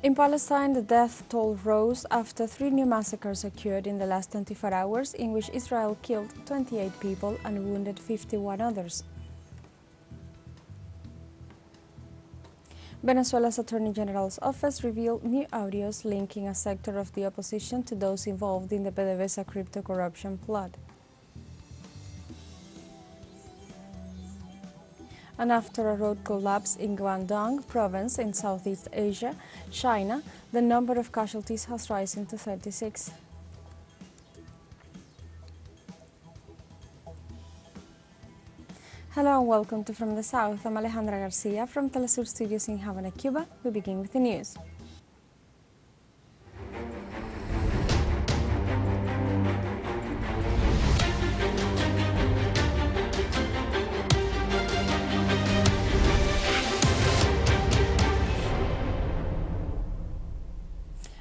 In Palestine, the death toll rose after 3 new massacres occurred in the last 24 hours, in which Israel killed 28 people and wounded 51 others. Venezuela's Attorney General's office revealed new audios linking a sector of the opposition to those involved in the PDVSA-CRYPTO corruption plot. And after a road collapse in Guangdong province in Southeast Asia, China, the number of casualties has risen to 36. Hello and welcome to From the South. I'm Alejandra Garcia from teleSUR studios in Havana, Cuba. We begin with the news.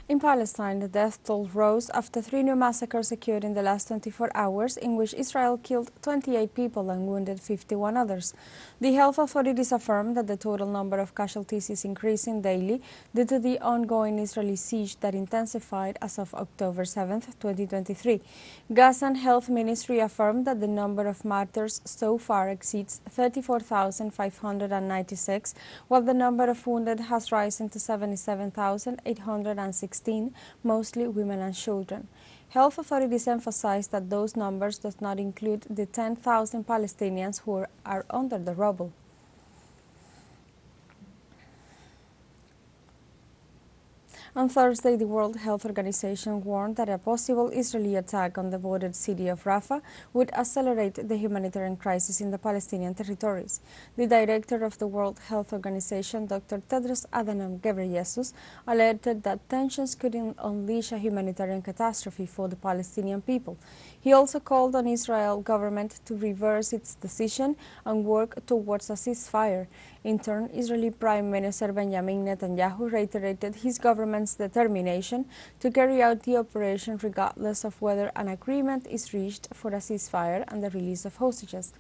In Palestine, the death toll rose after 3 new massacres occurred in the last 24 hours, in which Israel killed 28 people and wounded 51 others. The health authorities affirmed that the total number of casualties is increasing daily due to the ongoing Israeli siege that intensified as of October 7, 2023. Gazan Health Ministry affirmed that the number of martyrs so far exceeds 34,596, while the number of wounded has risen to 77,816. Mostly women and children. Health authorities emphasized that those numbers do not include the 10,000 Palestinians who are under the rubble. On Thursday, the World Health Organization warned that a possible Israeli attack on the bordered city of Rafah would accelerate the humanitarian crisis in the Palestinian territories. The director of the World Health Organization, Dr. Tedros Adhanom Ghebreyesus, alerted that tensions could unleash a humanitarian catastrophe for the Palestinian people. He also called on Israel government to reverse its decision and work towards a ceasefire. In turn, Israeli Prime Minister Benjamin Netanyahu reiterated his government's determination to carry out the operation regardless of whether an agreement is reached for a ceasefire and the release of hostages.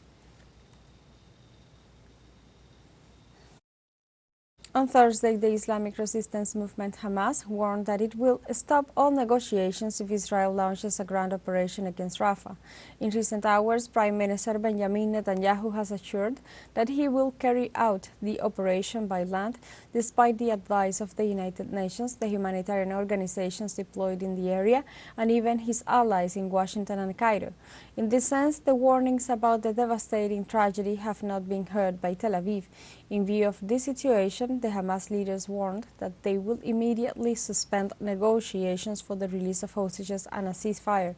On Thursday, the Islamic resistance movement Hamas warned that it will stop all negotiations if Israel launches a ground operation against Rafah. In recent hours, Prime Minister Benjamin Netanyahu has assured that he will carry out the operation by land, despite the advice of the United Nations, the humanitarian organizations deployed in the area, and even his allies in Washington and Cairo. In this sense, the warnings about the devastating tragedy have not been heard by Tel Aviv. In view of this situation, the Hamas leaders warned that they will immediately suspend negotiations for the release of hostages and a ceasefire.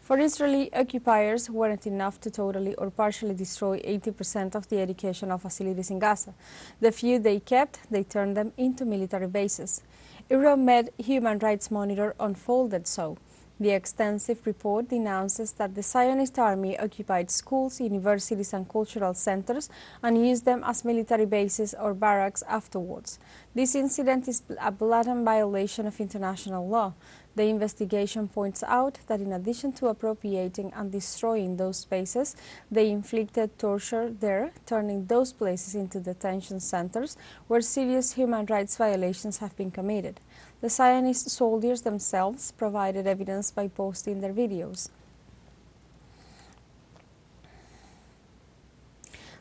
For Israeli occupiers, weren't enough to totally or partially destroy 80% of the educational facilities in Gaza. The few they kept, they turned them into military bases. Euromed Human Rights Monitor unfolded so. The extensive report denounces that the Zionist army occupied schools, universities and cultural centers and used them as military bases or barracks afterwards. This incident is a blatant violation of international law. The investigation points out that in addition to appropriating and destroying those spaces, they inflicted torture there, turning those places into detention centers where serious human rights violations have been committed. The Zionist soldiers themselves provided evidence by posting their videos.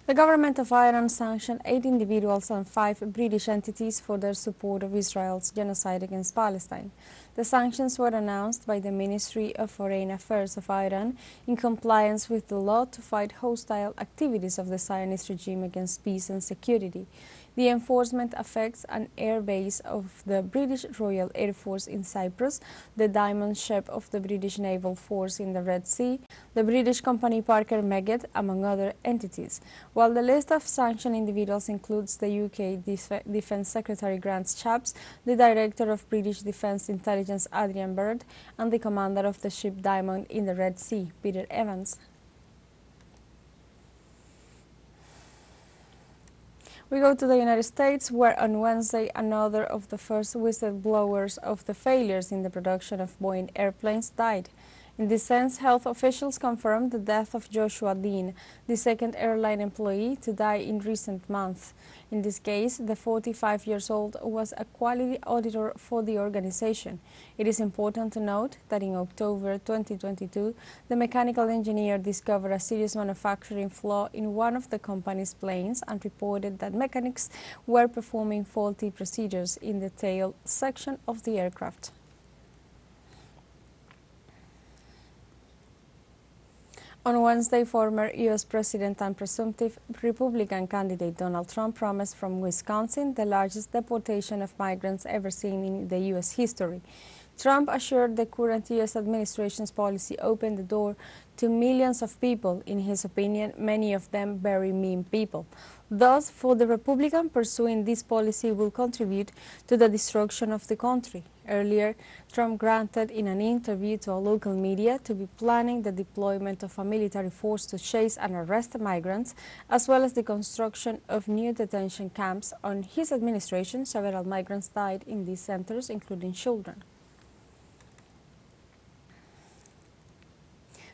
The government of Iran sanctioned 8 individuals and 5 British entities for their support of Israel's genocide against Palestine. The sanctions were announced by the Ministry of Foreign Affairs of Iran in compliance with the law to fight hostile activities of the Zionist regime against peace and security. The enforcement affects an air base of the British Royal Air Force in Cyprus, the Diamond Ship of the British Naval Force in the Red Sea, the British company Parker Meggitt, among other entities. While the list of sanctioned individuals includes the UK Defence Secretary Grant Shapps, the Director of British Defence Intelligence Adrian Byrd, and the commander of the ship Diamond in the Red Sea, Peter Evans. We go to the United States, where on Wednesday another of the first whistleblowers of the failures in the production of Boeing airplanes died. In this sense, health officials confirmed the death of Joshua Dean, the second airline employee to die in recent months. In this case, the 45-year-old was a quality auditor for the organization. It is important to note that in October 2022, the mechanical engineer discovered a serious manufacturing flaw in one of the company's planes and reported that mechanics were performing faulty procedures in the tail section of the aircraft. On Wednesday, former U.S. President and presumptive Republican candidate Donald Trump promised from Wisconsin the largest deportation of migrants ever seen in the U.S. history. Trump assured the current U.S. administration's policy opened the door to millions of people, in his opinion, many of them very mean people. Thus, for the Republican, pursuing this policy will contribute to the destruction of the country. Earlier, Trump granted in an interview to a local media to be planning the deployment of a military force to chase and arrest migrants, as well as the construction of new detention camps. On his administration, several migrants died in these centers, including children.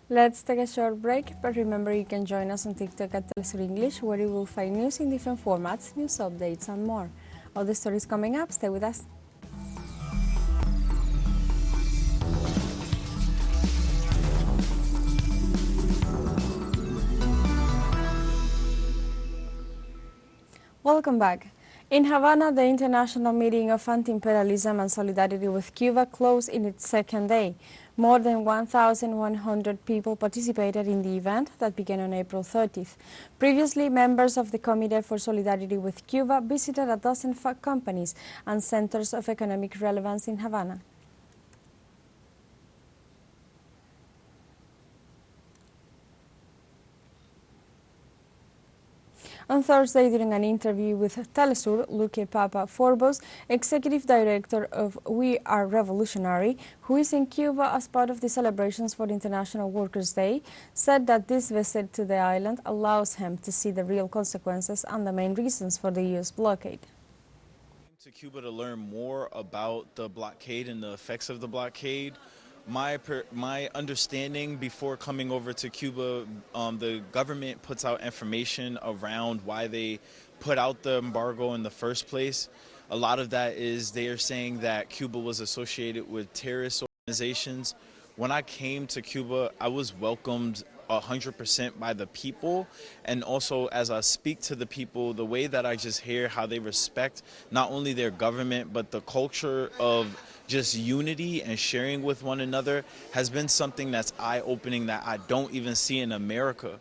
Let's take a short break, but remember you can join us on TikTok at teleSUR English, where you will find news in different formats, news updates, and more. All the stories coming up, stay with us. Welcome back. In Havana, the international meeting of anti-imperialism and solidarity with Cuba closed in its second day. More than 1,100 people participated in the event that began on April 30th. Previously, members of the Committee for Solidarity with Cuba visited a dozen companies and centers of economic relevance in Havana. On Thursday, during an interview with teleSUR, Luque Papa Forbos, executive director of We Are Revolutionary, who is in Cuba as part of the celebrations for International Workers' Day, said that this visit to the island allows him to see the real consequences and the main reasons for the U.S. blockade. To Cuba to learn more about the blockade and the effects of the blockade. My understanding before coming over to Cuba, the government puts out information around why they put out the embargo in the first place. A lot of that is they are saying that Cuba was associated with terrorist organizations. When I came to Cuba, I was welcomed 100% by the people, and also as I speak to the people, the way that I just hear how they respect not only their government but the culture of just unity and sharing with one another has been something that's eye-opening that I don't even see in America.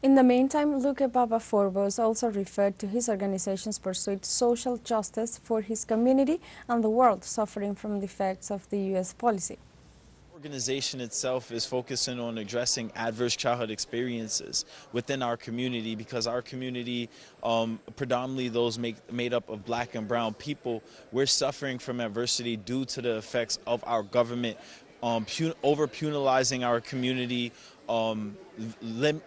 In the meantime, Luque Papa Forbos also referred to his organization's pursuit social justice for his community and the world suffering from the effects of the U.S. policy. The organization itself is focusing on addressing adverse childhood experiences within our community, because our community, predominantly those made up of black and brown people, we're suffering from adversity due to the effects of our government over-penalizing our community,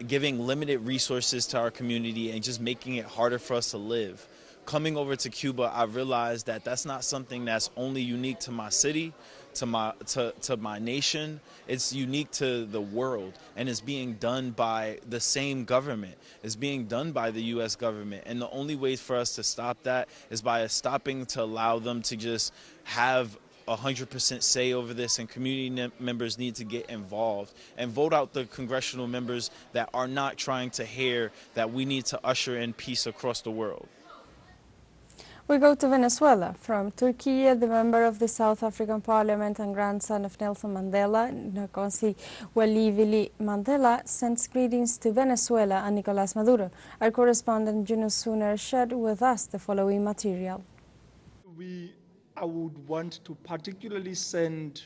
giving limited resources to our community, and just making it harder for us to live. Coming over to Cuba, I realized that that's not something that's only unique to my city, to my nation. It's unique to the world, and it's being done by the same government. It's being done by the U.S. government, and the only way for us to stop that is by stopping to allow them to just have 100% say over this, and community members need to get involved and vote out the congressional members that are not trying to hear that we need to usher in peace across the world. We go to Venezuela. From Turkey, the member of the South African Parliament and grandson of Nelson Mandela, Nkosi Welivili Mandela, sends greetings to Venezuela and Nicolas Maduro. Our correspondent Yunus Suner shared with us the following material. I would want to particularly send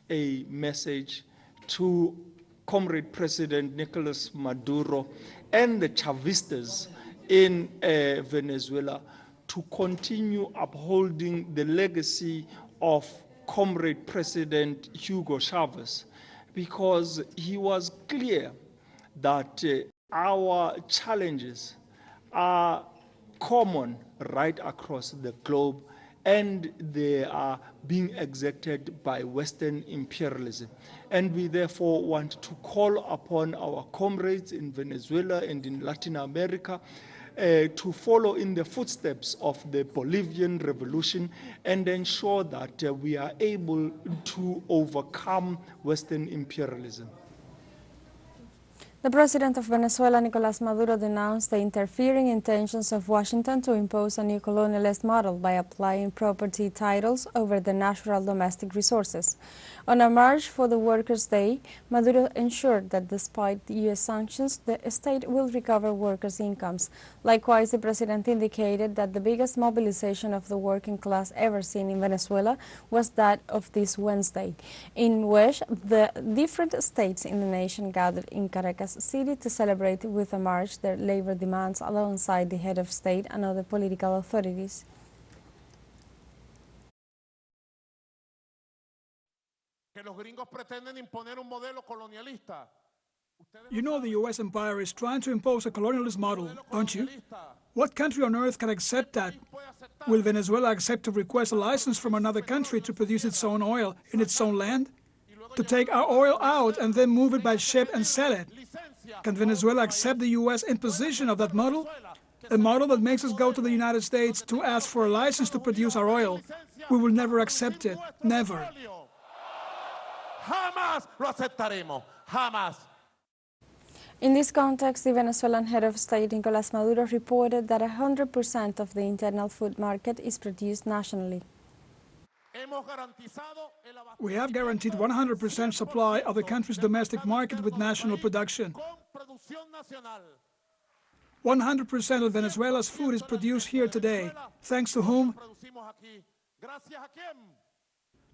a message to Comrade President Nicolas Maduro and the Chavistas in Venezuela to continue upholding the legacy of Comrade President Hugo Chavez, because he was clear that our challenges are common right across the globe, and they are being exacted by Western imperialism. And we therefore want to call upon our comrades in Venezuela and in Latin America to follow in the footsteps of the Bolivian revolution and ensure that we are able to overcome Western imperialism. The president of Venezuela, Nicolás Maduro, denounced the interfering intentions of Washington to impose a new colonialist model by applying property titles over the natural domestic resources. On a march for the Workers' Day, Maduro ensured that despite the U.S. sanctions, the state will recover workers' incomes. Likewise, the president indicated that the biggest mobilization of the working class ever seen in Venezuela was that of this Wednesday, in which the different states in the nation gathered in Caracas City to celebrate with a march their labor demands alongside the head of state and other political authorities. You know the U.S. empire is trying to impose a colonialist model, don't you? What country on earth can accept that? Will Venezuela accept to request a license from another country to produce its own oil in its own land? To take our oil out and then move it by ship and sell it? Can Venezuela accept the U.S. imposition of that model? A model that makes us go to the United States to ask for a license to produce our oil. We will never accept it. Never. Jamás lo aceptaremos. Jamás. In this context, the Venezuelan head of state, Nicolás Maduro, reported that 100% of the internal food market is produced nationally. We have guaranteed 100% supply of the country's domestic market with national production. 100% of Venezuela's food is produced here today. Thanks to whom?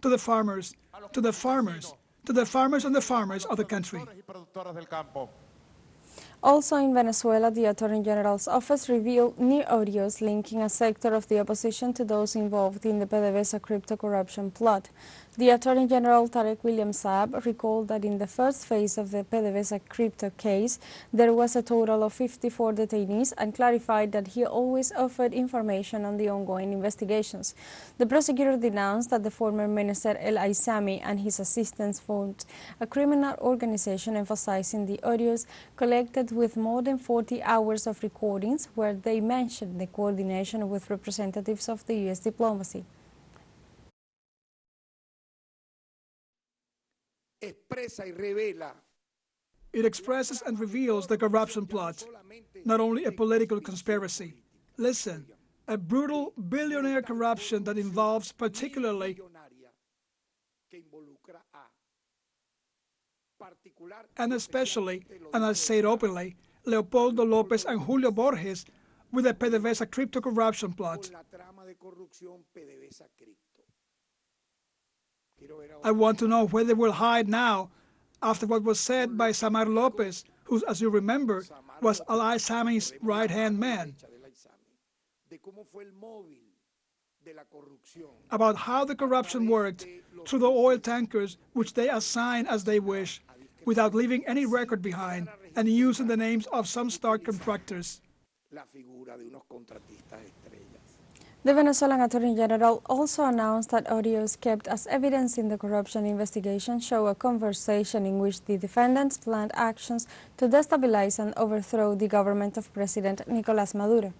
To the farmers, to the farmers, to the farmers and the farmers of the country. Also in Venezuela, the Attorney General's office revealed new audios linking a sector of the opposition to those involved in the PDVSA-CRYPTO corruption plot. The Attorney General, Tarek William Saab, recalled that in the first phase of the PDVSA-CRYPTO case, there was a total of 54 detainees and clarified that he always offered information on the ongoing investigations. The prosecutor denounced that the former minister El Aissami and his assistants formed a criminal organization emphasizing the audios collected with more than 40 hours of recordings where they mentioned the coordination with representatives of the U.S. diplomacy. It expresses and reveals the corruption plot, not only a political conspiracy. Listen, a brutal billionaire corruption that involves particularly and especially, and I say it openly, Leopoldo López and Julio Borges with the PDVSA-CRYPTO corruption plot. I want to know where they will hide now after what was said by Samar López, who, as you remember, was El Aissami's right-hand man, about how the corruption worked through the oil tankers which they assign as they wish, without leaving any record behind, and using the names of some star contractors. The Venezuelan Attorney General also announced that audios kept as evidence in the corruption investigation show a conversation in which the defendants planned actions to destabilize and overthrow the government of President Nicolás Maduro.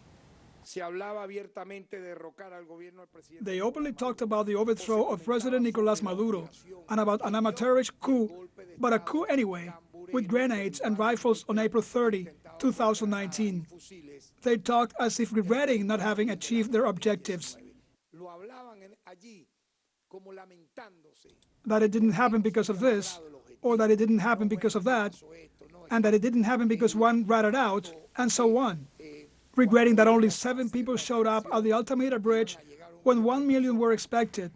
They openly talked about the overthrow of President Nicolás Maduro and about an amateurish coup, but a coup anyway, with grenades and rifles on April 30, 2019. They talked as if regretting not having achieved their objectives. That it didn't happen because of this, or that it didn't happen because of that, and that it didn't happen because one ratted out, and so on. Regretting that only 7 people showed up at the Altamira Bridge when 1 million were expected,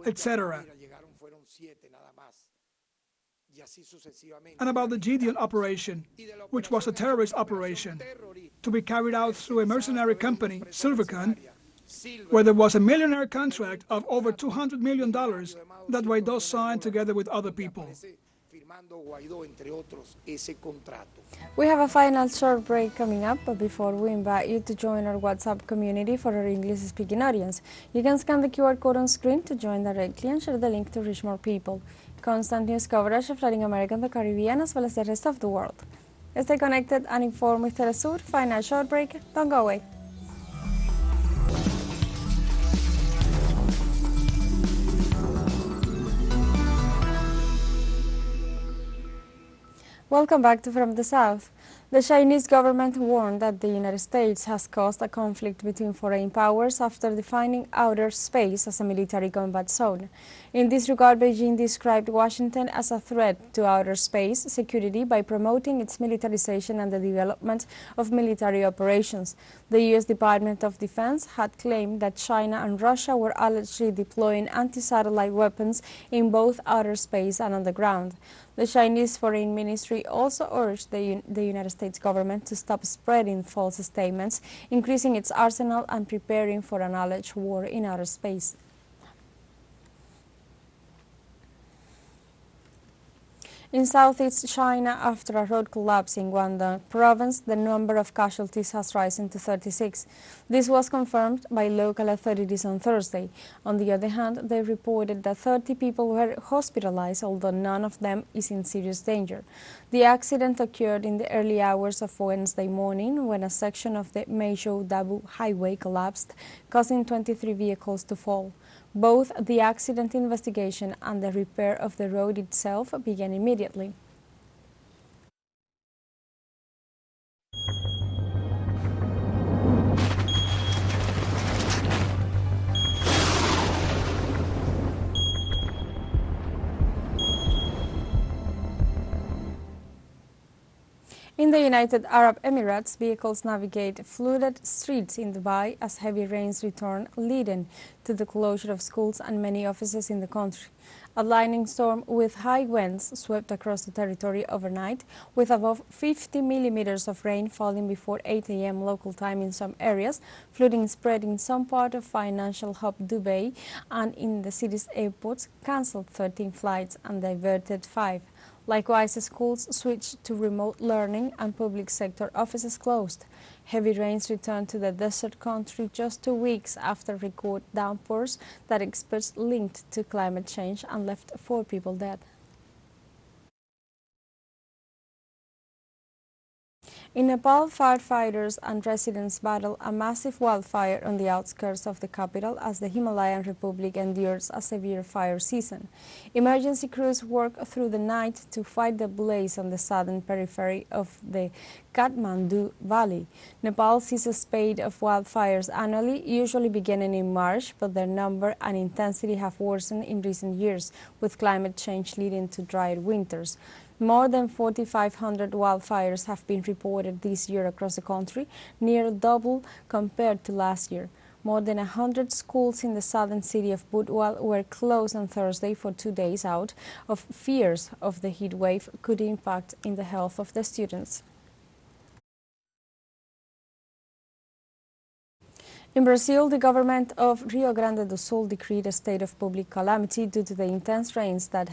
etc. And about the Gideon operation, which was a terrorist operation, to be carried out through a mercenary company, Silvercon, where there was a millionaire contract of over $200 million that Guaidó signed together with other people. We have a final short break coming up, but before we invite you to join our WhatsApp community for our English-speaking audience. You can scan the QR code on screen to join directly and share the link to reach more people. Constant news coverage of Latin America and the Caribbean as well as the rest of the world. Stay connected and informed with teleSUR. Final short break. Don't go away. Welcome back to From the South. The Chinese government warned that the United States has caused a conflict between foreign powers after defining outer space as a military combat zone. In this regard, Beijing described Washington as a threat to outer space security by promoting its militarization and the development of military operations. The U.S. Department of Defense had claimed that China and Russia were allegedly deploying anti-satellite weapons in both outer space and on the ground. The Chinese Foreign Ministry also urged the United States government to stop spreading false statements, increasing its arsenal and preparing for an alleged war in outer space. In southeast China, after a road collapse in Guangdong province, the number of casualties has risen to 36. This was confirmed by local authorities on Thursday. On the other hand, they reported that 30 people were hospitalized, although none of them is in serious danger. The accident occurred in the early hours of Wednesday morning when a section of the Meizhou-Dabu highway collapsed, causing 23 vehicles to fall. Both the accident investigation and the repair of the road itself began immediately. In the United Arab Emirates, vehicles navigate flooded streets in Dubai as heavy rains return, leading to the closure of schools and many offices in the country. A lightning storm with high winds swept across the territory overnight, with above 50 millimeters of rain falling before 8 a.m. local time in some areas. Flooding spread in some part of financial hub Dubai, and in the city's airports cancelled 13 flights and diverted 5. Likewise, schools switched to remote learning and public sector offices closed. Heavy rains returned to the desert country just 2 weeks after record downpours that experts linked to climate change and left 4 people dead. In Nepal, firefighters and residents battle a massive wildfire on the outskirts of the capital as the Himalayan Republic endures a severe fire season. Emergency crews work through the night to fight the blaze on the southern periphery of the Kathmandu Valley. Nepal sees a spate of wildfires annually, usually beginning in March, but their number and intensity have worsened in recent years, with climate change leading to drier winters. More than 4,500 wildfires have been reported this year across the country, near double compared to last year. More than 100 schools in the southern city of Budwal were closed on Thursday for 2 days out of fears of the heat wave could impact in the health of the students. In Brazil, the government of Rio Grande do Sul decreed a state of public calamity due to the intense rains that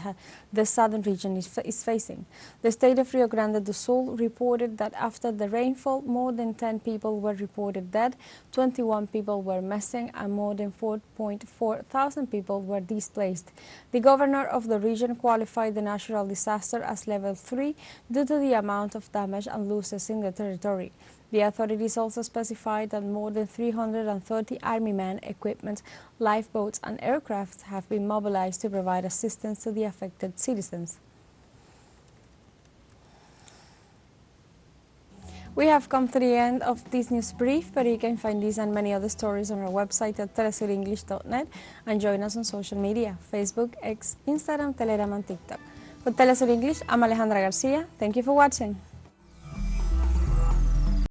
the southern region is facing. The state of Rio Grande do Sul reported that after the rainfall, more than 10 people were reported dead, 21 people were missing, and more than 4.4 thousand people were displaced. The governor of the region qualified the natural disaster as level 3 due to the amount of damage and losses in the territory. The authorities also specified that more than 330 army men, equipment, lifeboats and aircraft have been mobilized to provide assistance to the affected citizens. We have come to the end of this news brief, but you can find these and many other stories on our website at telesurenglish.net and join us on social media, Facebook, X, Instagram, Telegram and TikTok. For teleSUR English, I'm Alejandra Garcia. Thank you for watching.